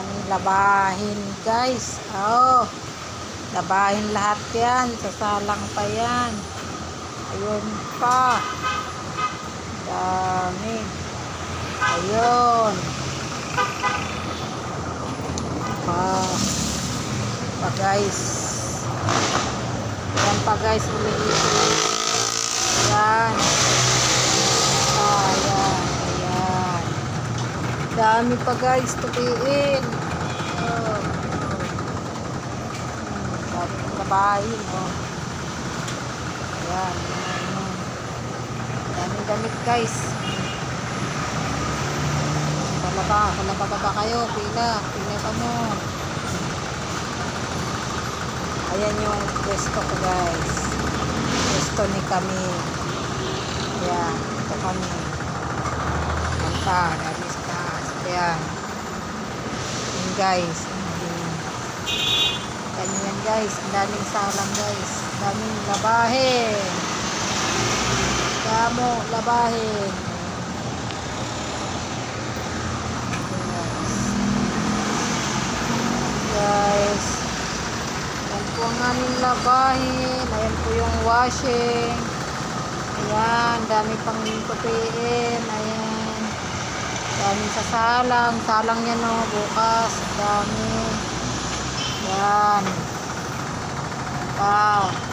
Daming labahin guys. Oh, labahin lahat yan. Sasalang pa yan. Ayun pa. Dami. Ayun. Pa guys. Yan pa guys. Ulit-ulit. Ayan. Ayan. Ayan. Dami pa guys. Tupiin. Oh. Dami pang labahin. Oh. Ayan. Daming damit guys. Kalaba ba kayo? Pila pa mo. Ayan yung pwesto ko guys. Pwesto ni kami. Ayan. Ito kami. Manta. Dari sa taas. Ayan. Ayan guys. Ganyan guys. Ang daming salang guys. Ang daming labahin. Damo labahin. Guys, yan po ang aming labahin. Ayan po yung washing. Ayan, dami pang tupiin. Ayan, daming sasalang. Salang yan o, bukas. Dami. Ayan. Wow.